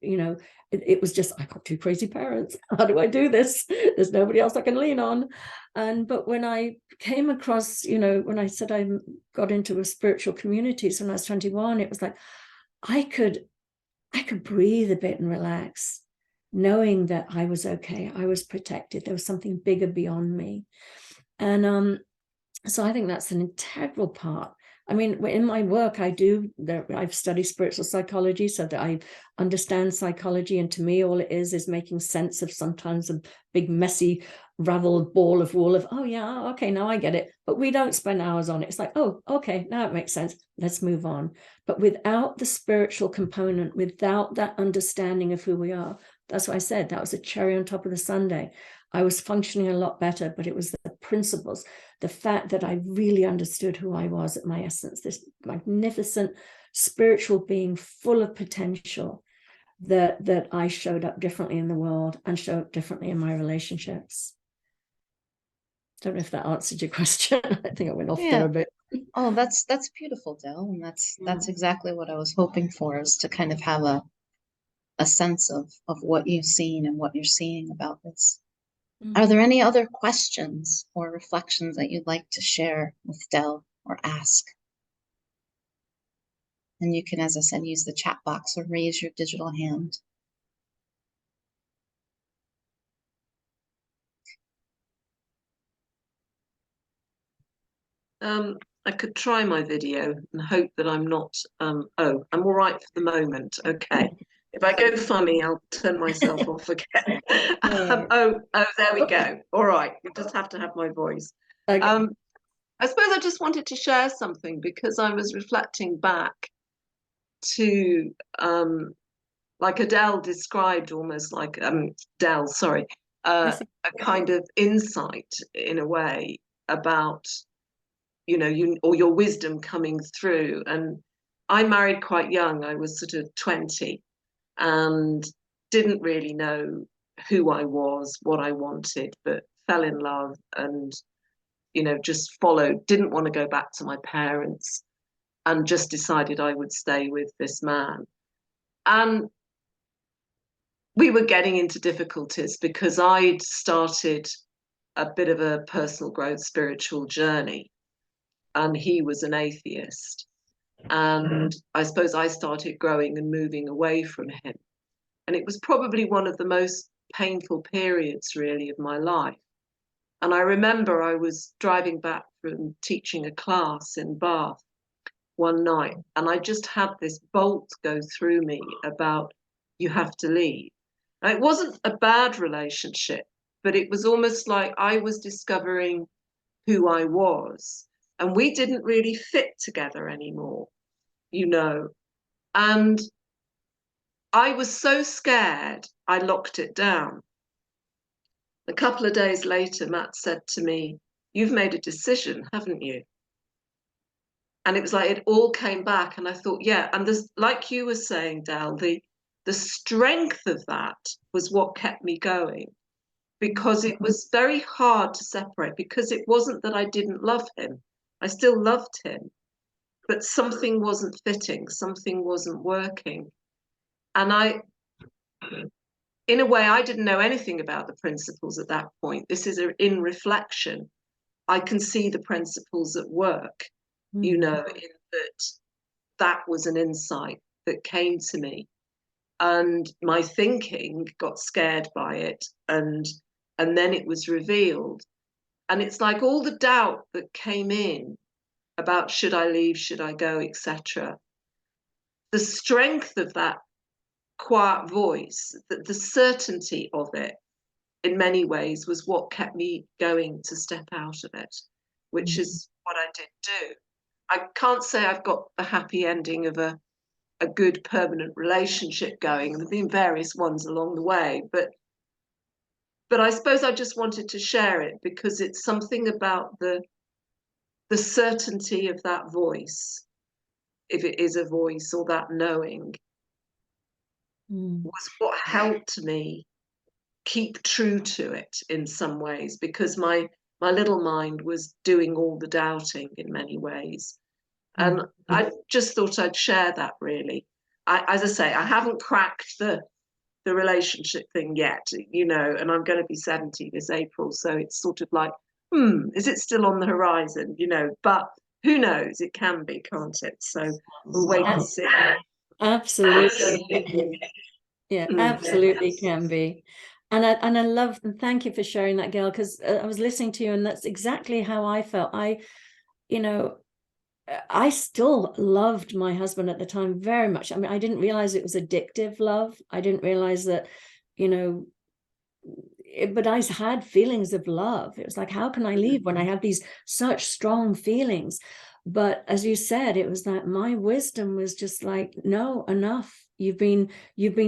it was just, I got two crazy parents. How do I do this? There's nobody else I can lean on. But when I came across, when I said I got into a spiritual community, so when I was 21, it was like, I could breathe a bit and relax, knowing that I was okay. I was protected. There was something bigger beyond me. And so I think that's an integral part. I mean, in my work, I've studied spiritual psychology so that I understand psychology. And to me, all it is making sense of sometimes a big, messy, raveled ball of wool of, oh, yeah, okay, now I get it. But we don't spend hours on it. It's like, oh, okay, now it makes sense. Let's move on. But without the spiritual component, without that understanding of who we are, that's what I said. That was a cherry on top of the sundae. I was functioning a lot better, but it was the principles, the fact that I really understood who I was at my essence, this magnificent spiritual being full of potential, that I showed up differently in the world and show up differently in my relationships. Don't know if that answered your question. I think I went off there a bit. Oh, that's beautiful, Del. And that's exactly what I was hoping for, is to kind of have a sense of what you've seen and what you're seeing about this. Are there any other questions or reflections that you'd like to share with Del or ask? And you can, as I said, use the chat box or raise your digital hand. I could try my video and hope that I'm not, I'm all right for the moment. Okay. If I go funny, I'll turn myself off again. There we go. All right. You just have to have my voice. Okay. I suppose I just wanted to share something because I was reflecting back to, like Adele described, almost like, Del, sorry, a kind of insight in a way about, or your wisdom coming through. And I married quite young. I was sort of 20 and didn't really know who I was, what I wanted, but fell in love and, just followed, didn't want to go back to my parents, and just decided I would stay with this man. And we were getting into difficulties because I'd started a bit of a personal growth spiritual journey, and he was an atheist. And I suppose I started growing and moving away from him. And it was probably one of the most painful periods, really, of my life. And I remember I was driving back from teaching a class in Bath one night, and I just had this bolt go through me about, you have to leave. Now, it wasn't a bad relationship, but it was almost like I was discovering who I was, and we didn't really fit together anymore, you know. And I was so scared, I locked it down. A couple of days later, Matt said to me, "You've made a decision, haven't you?" And it was like it all came back, and I thought, yeah. And there's, like you were saying, Del, the strength of that was what kept me going, because it was very hard to separate, because it wasn't that I didn't love him. I still loved him, but something wasn't fitting, something wasn't working. And in a way, I didn't know anything about the principles at that point. This is in reflection. I can see the principles at work, you know, in that was an insight that came to me. And my thinking got scared by it, and then it was revealed. And it's like all the doubt that came in about should I leave, should I go, etc. The strength of that quiet voice, the certainty of it, in many ways, was what kept me going to step out of it, which is what I did do. I can't say I've got the happy ending of a good permanent relationship going. There have been various ones along the way, but I suppose I just wanted to share it because it's something about the certainty of that voice, if it is a voice, or that knowing, was what helped me keep true to it in some ways, because my little mind was doing all the doubting in many ways. And I just thought I'd share that, really. As I say, I haven't cracked the relationship thing yet, you know, and I'm going to be 70 this April. So it's sort of like, is it still on the horizon, you know? But who knows? It can be, can't it? So we'll wait and see. Absolutely. Yeah, absolutely can be. And I love, and thank you for sharing that, Gail, because I was listening to you and that's exactly how I felt. You know, I still loved my husband at the time very much. I mean, I didn't realize it was addictive love. I didn't realize that, you know, but I had feelings of love. It was like, how can I leave when I have these such strong feelings? But as you said, it was that my wisdom was just like, no, enough. You've been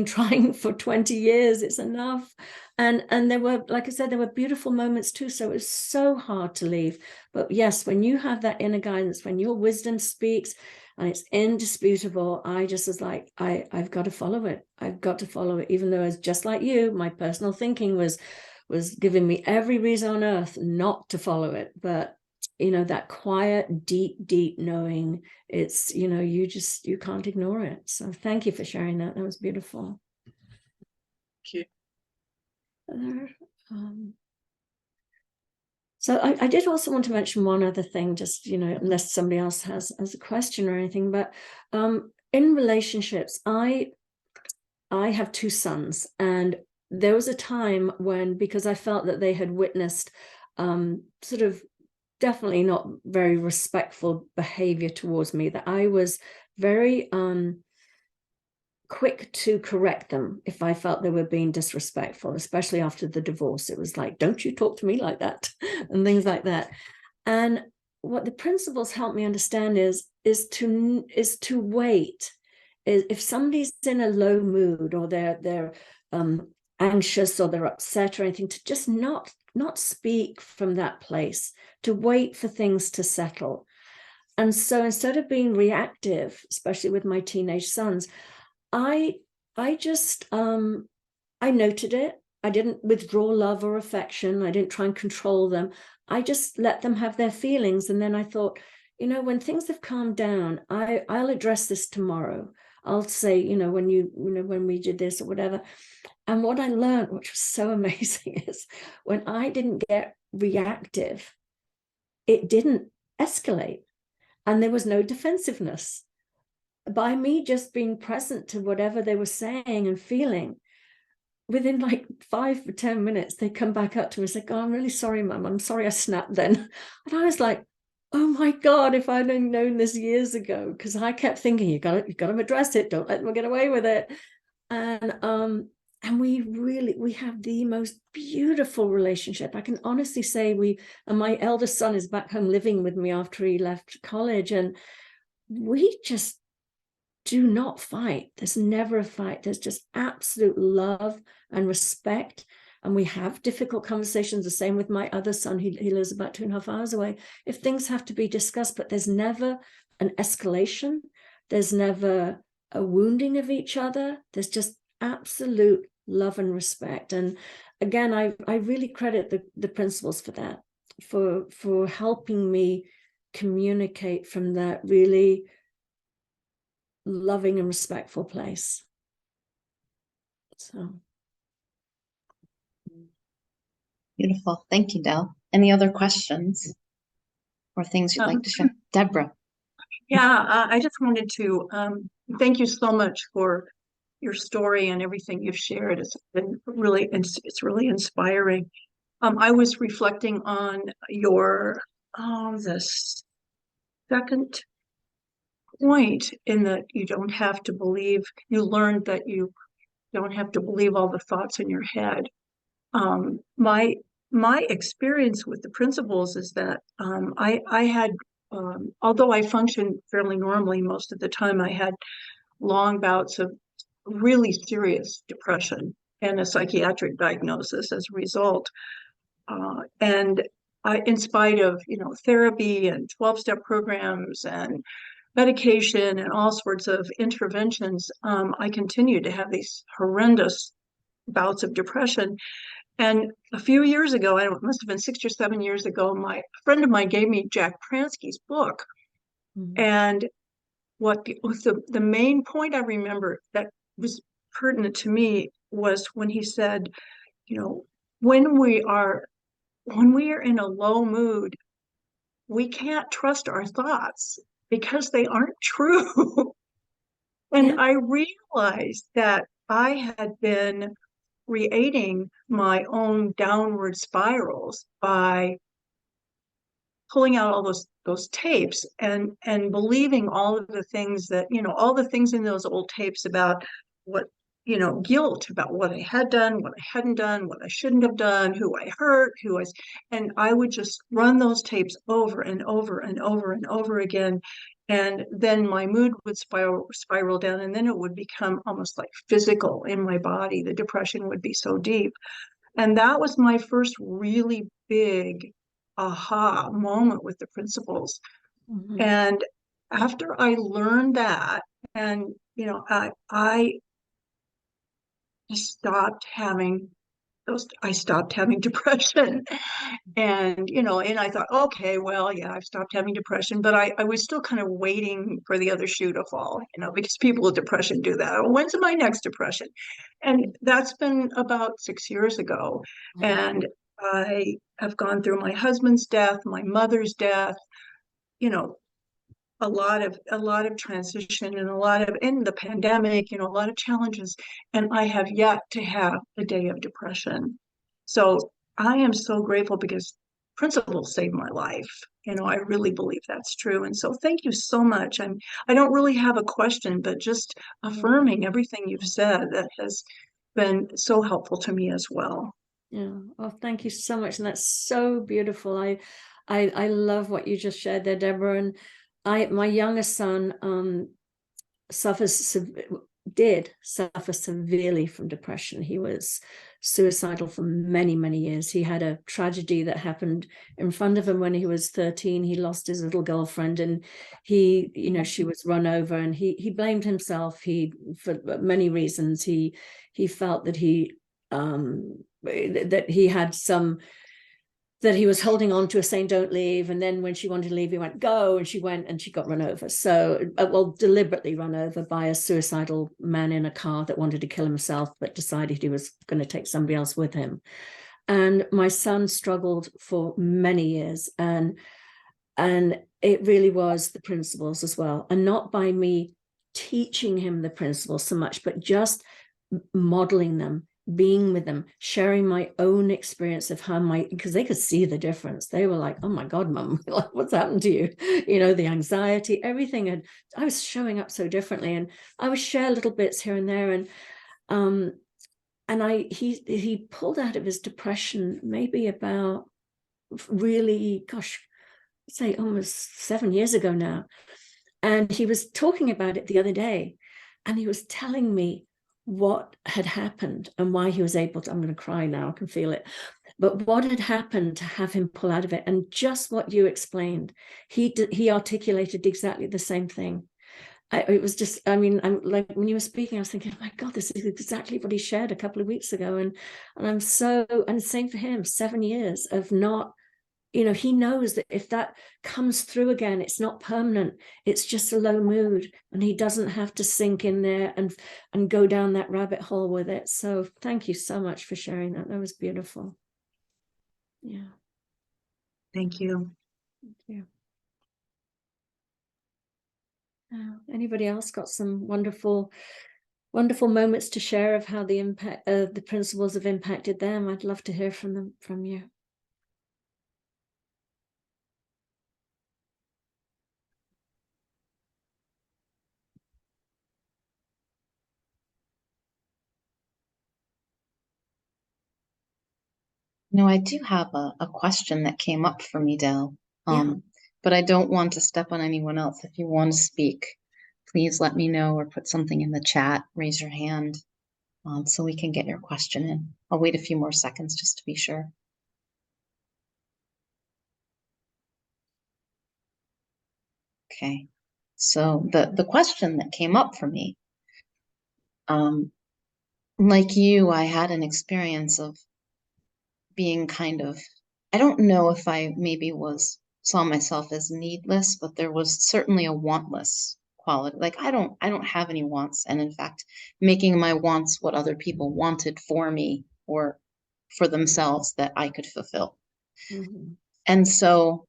trying for 20 years. It's enough. And there were, like I said, there were beautiful moments too. So it was so hard to leave. But yes, when you have that inner guidance, when your wisdom speaks and it's indisputable, I just was like, I've got to follow it. I've got to follow it, even though it's just like you, my personal thinking was giving me every reason on earth not to follow it. But you know, that quiet, deep knowing, it's, you know, you can't ignore it. So thank you for sharing that. That was beautiful. Thank you. So I did also want to mention one other thing, just, you know, unless somebody else has a question or anything, but in relationships, I have two sons, and there was a time when, because I felt that they had witnessed sort of definitely not very respectful behavior towards me, that I was very quick to correct them if I felt they were being disrespectful, especially after the divorce. It was like, don't you talk to me like that, and things like that. And what the principles help me understand is to wait. If somebody's in a low mood, or they're anxious, or they're upset or anything, to just not speak from that place, to wait for things to settle. And so instead of being reactive, especially with my teenage sons, I just I noted it. I didn't withdraw love or affection. I didn't try and control them. I just let them have their feelings. And then I thought, you know, when things have calmed down, I'll address this tomorrow. I'll say, you know, when we did this or whatever. And what I learned, which was so amazing, is when I didn't get reactive, it didn't escalate, and there was no defensiveness. By me just being present to whatever they were saying and feeling, within like 5 or 10 minutes, they come back up to me and say, "Oh, I'm really sorry, Mum. I'm sorry I snapped then." And I was like, oh my God, if I'd known this years ago, because I kept thinking, you got to address it. Don't let them get away with it. And we have the most beautiful relationship. I can honestly say and my eldest son is back home living with me after he left college, and we just do not fight. There's never a fight. There's just absolute love and respect. And we have difficult conversations. The same with my other son. He lives about 2.5 hours away. If things have to be discussed, but there's never an escalation. There's never a wounding of each other. There's just absolute love and respect. And again, I really credit the principles for that, for helping me communicate from that really loving and respectful place. So Beautiful. Thank you, Del. Any other questions or things you'd like to share? Deborah. Yeah, I just wanted to thank you so much for your story and everything you've shared. It's really inspiring. I was reflecting on your the second point in that you don't have to believe. You learned that you don't have to believe all the thoughts in your head. My experience with the principles is that I had, although I functioned fairly normally most of the time, I had long bouts of really serious depression and a psychiatric diagnosis as a result. And in spite of, therapy and 12-step programs and medication and all sorts of interventions, I continued to have these horrendous bouts of depression. And a few years ago, it must have been 6 or 7 years ago, a friend of mine gave me Jack Pransky's book. Mm-hmm. And what was the main point I remember that was pertinent to me was when he said, when we are in a low mood, we can't trust our thoughts because they aren't true. And yeah. I realized that I had been creating my own downward spirals by pulling out all those tapes and believing all of the things that, all the things in those old tapes about what, guilt about what I had done, what I hadn't done, what I shouldn't have done, who I hurt, and I would just run those tapes over and over and over and over again. And then my mood would spiral down, and then it would become almost like physical in my body. The depression would be so deep. And that was my first really big aha moment with the principles. Mm-hmm. And after I learned that, and, I stopped having depression. And, and I thought, okay, well, yeah, I've stopped having depression, but I was still kind of waiting for the other shoe to fall, because people with depression do that. Oh, when's my next depression? And that's been about 6 years ago. Mm-hmm. And I have gone through my husband's death, my mother's death, a lot of transition and in the pandemic, a lot of challenges, and I have yet to have a day of depression. So I am so grateful because principles saved my life. I really believe that's true. And so thank you so much. I don't really have a question, but just affirming everything you've said that has been so helpful to me as well. Yeah. Oh, thank you so much. And that's so beautiful. I love what you just shared there, Deborah. And my youngest son did suffer severely from depression. He was suicidal for many, many years. He had a tragedy that happened in front of him when he was 13. He lost his little girlfriend, and she was run over, and he blamed himself. For many reasons, he felt that he had that he was holding on to, saying, don't leave. And then when she wanted to leave, he went, go. And she went and she got run over. So, deliberately run over by a suicidal man in a car that wanted to kill himself, but decided he was going to take somebody else with him. And my son struggled for many years. And it really was the principles as well. And not by me teaching him the principles so much, but just modeling them, being with them, sharing my own experience of how because they could see the difference. They were like, oh my God, Mum, like, what's happened to you? The anxiety, everything. And I was showing up so differently, and I would share little bits here and there. And he pulled out of his depression maybe about, really, gosh, say almost 7 years ago now. And he was talking about it the other day, and he was telling me what had happened and why he was able to, I'm going to cry now, I can feel it, but what had happened to have him pull out of it. And just what you explained, he articulated exactly the same thing. It was just, I mean, I'm like, when you were speaking, I was thinking, oh my God, this is exactly what he shared a couple of weeks ago. And I'm so, and same for him, 7 years of not, he knows that if that comes through again, it's not permanent. It's just a low mood, and he doesn't have to sink in there and go down that rabbit hole with it. So thank you so much for sharing that. That was beautiful. Yeah. Thank you. Thank you. Anybody else got some wonderful moments to share of how the impact of the principles have impacted them? I'd love to hear from you. No, I do have a question that came up for me, Del. Yeah. But I don't want to step on anyone else. If you want to speak, please let me know or put something in the chat, raise your hand, so we can get your question in. I'll wait a few more seconds just to be sure. Okay, so the question that came up for me, like you, I had an experience of being kind of, I don't know if I maybe saw myself as needless, but there was certainly a wantless quality. Like I don't have any wants, and in fact, making my wants what other people wanted for me or for themselves that I could fulfill. Mm-hmm. And so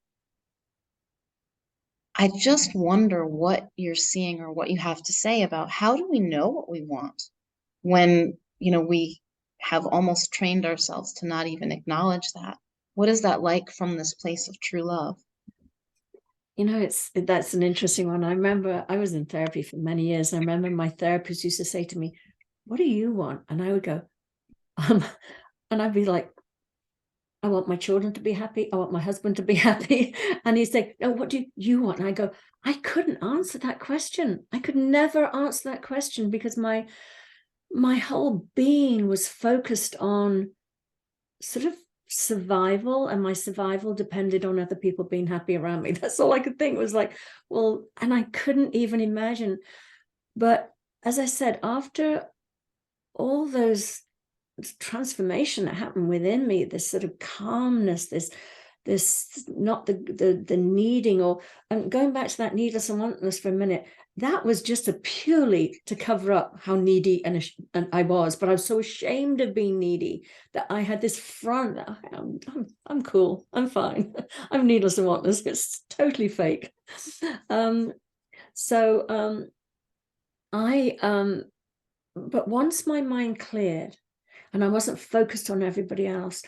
I just wonder what you're seeing or what you have to say about how do we know what we want when, we have almost trained ourselves to not even acknowledge that. What is that like from this place of true love? That's an interesting one. I remember I was in therapy for many years. I remember my therapist used to say to me, "What do you want?" And I would go, and I'd be like, "I want my children to be happy. I want my husband to be happy." And he'd say, "No, what do you want?" And I go, I couldn't answer that question. I could never answer that question because my whole being was focused on sort of survival, and my survival depended on other people being happy around me. That's all I could think. It was like, well, and I couldn't even imagine. But as I said, after all those transformation that happened within me, this sort of calmness, this not the needing, or going back to that needless and wantless for a minute, that was just a purely to cover up how needy and I was. But I was so ashamed of being needy that I had this front that I'm cool, I'm fine, I'm needless and wantless. It's totally fake. But once my mind cleared and I wasn't focused on everybody else,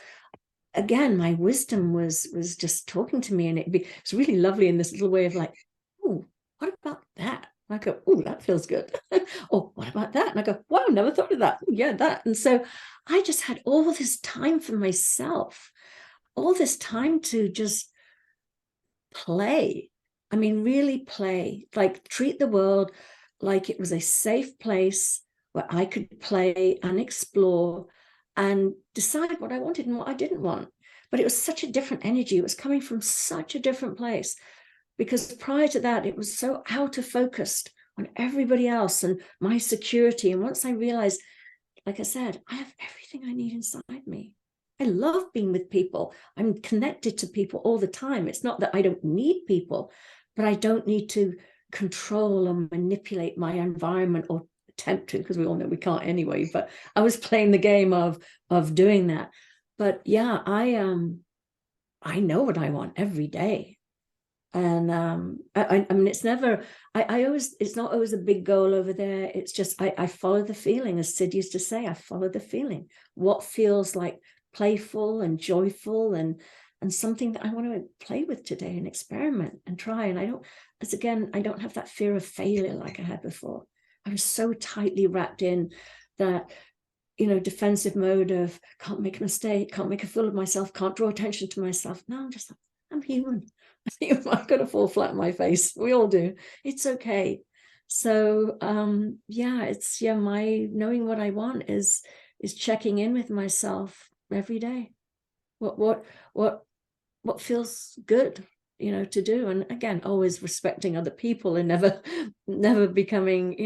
again, my wisdom was just talking to me, and it's really lovely in this little way of like, oh, what about that? And I go, oh, that feels good. Or what about that? And I go, wow, never thought of that. Ooh, yeah, that. And so I just had all this time for myself, all this time to just play. I mean, really play, like treat the world like it was a safe place where I could play and explore and decide what I wanted and what I didn't want. But it was such a different energy. It was coming from such a different place, because prior to that, it was so out of focused on everybody else and my security. And once I realized, like I said, I have everything I need inside me. I love being with people. I'm connected to people all the time. It's not that I don't need people, but I don't need to control or manipulate my environment, or attempt to, because we all know we can't anyway. But I was playing the game of doing that. But yeah, I know what I want every day. And I mean, it's never, I always, it's not always a big goal over there. It's just I follow the feeling, as Sid used to say. I follow the feeling, what feels like playful and joyful and something that I want to play with today and experiment and try. And I don't have that fear of failure like I had before. I was so tightly wrapped in that, defensive mode of can't make a mistake, can't make a fool of myself, can't draw attention to myself. No, I'm just like, I'm human. I'm going to fall flat on my face. We all do. It's okay. So it's my knowing what I want is checking in with myself every day. What feels good, to do. And again, always respecting other people and never becoming,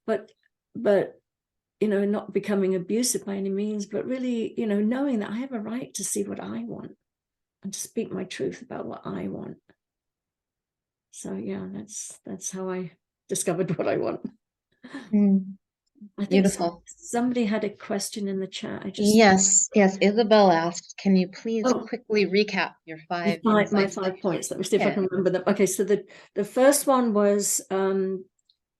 but not becoming abusive by any means, but really, knowing that I have a right to see what I want and to speak my truth about what I want. So yeah, that's how I discovered what I want. I think Beautiful. somebody had a question in the chat. Yes, Isabel asked, can you please quickly recap your five my insights? 5 points? Let me see if I can remember them. Okay, so the first one was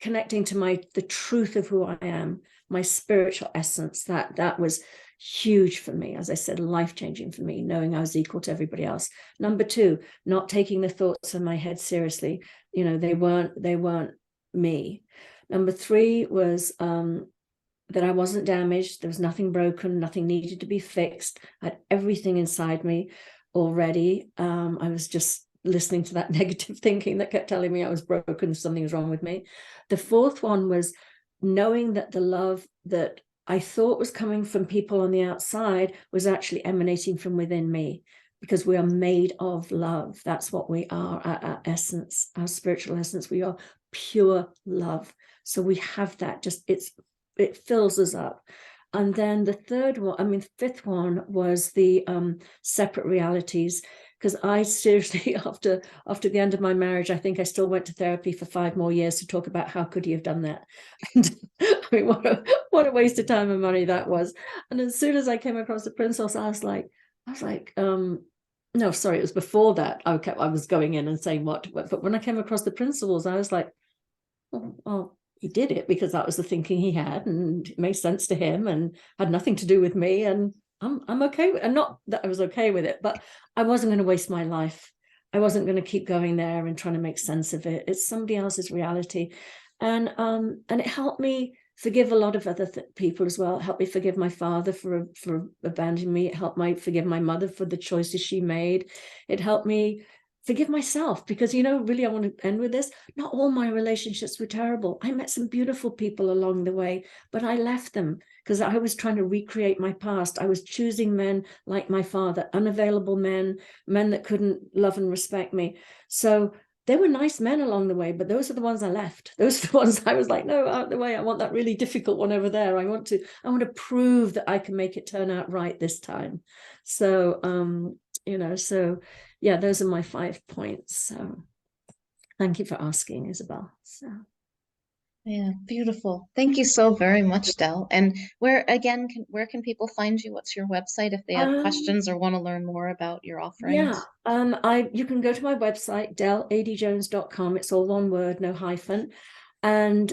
connecting to the truth of who I am, my spiritual essence. That was huge for me, as I said, life-changing for me, knowing I was equal to everybody else. Number 2, not taking the thoughts in my head seriously. They weren't me. Number 3 was that I wasn't damaged. There was nothing broken, nothing needed to be fixed. I had everything inside me already. I was just listening to that negative thinking that kept telling me I was broken, something was wrong with me. The 4th one was knowing that the love that I thought was coming from people on the outside was actually emanating from within me, because we are made of love. That's what we are at our essence, our spiritual essence. We are pure love. So we have that, it fills us up. And then the 5th one was the separate realities, because I seriously, after the end of my marriage, I think I still went to therapy for 5 more years to talk about how could he have done that. And I mean, what a waste of time and money that was. And as soon as I came across the principles, I was like, no, sorry, it was before that. I was going in and saying but when I came across the principles, I was like, well, he did it because that was the thinking he had, and it made sense to him and had nothing to do with me, and I'm okay with it. And not that I was okay with it, but I wasn't going to waste my life. I wasn't going to keep going there and trying to make sense of it. It's somebody else's reality. And it helped me forgive a lot of other people as well. It helped me forgive my father for abandoning me. It helped me forgive my mother for the choices she made. It helped me forgive myself, because, really, I want to end with this. Not all my relationships were terrible. I met some beautiful people along the way, but I left them because I was trying to recreate my past. I was choosing men like my father, unavailable men that couldn't love and respect me. So there were nice men along the way, but those are the ones I left. Those are the ones I was like, no, out of the way. I want that really difficult one over there. I want to prove that I can make it turn out right this time. So, so yeah, those are my 5 points. So thank you for asking, Isabel. So yeah, beautiful. Thank you so very much, Del. And where can people find you? What's your website if they have questions or want to learn more about your offerings? You can go to my website, Adey-Jones.com. It's all one word, no hyphen. And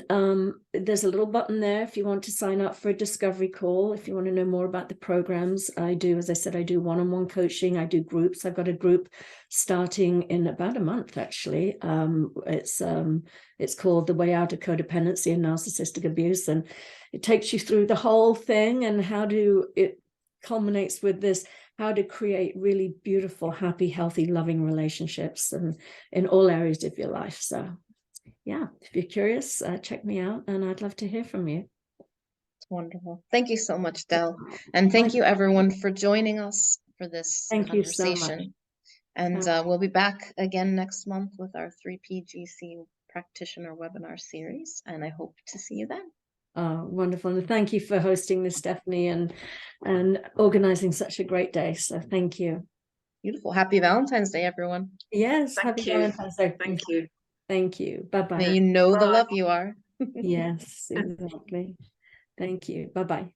there's a little button there if you want to sign up for a discovery call, if you want to know more about the programs. As I said, I do one-on-one coaching. I do groups. I've got a group starting in about a month, actually. It's called The Way Out of Codependency and Narcissistic Abuse. And it takes you through the whole thing and it culminates with this, how to create really beautiful, happy, healthy, loving relationships and in all areas of your life. So yeah, if you're curious, check me out, and I'd love to hear from you. It's wonderful. Thank you so much, Del. And thank you everyone for joining us for this conversation. You so much. And we'll be back again next month with our 3PGC Practitioner webinar series, and I hope to see you then. Oh, wonderful. And thank you for hosting this, Stephanie, and organizing such a great day. So thank you. Beautiful. Happy Valentine's Day, everyone. Yes, happy Valentine's Day. Thank you. Thank you. Bye-bye. May you know the love you are. Yes, exactly. Thank you. Bye-bye.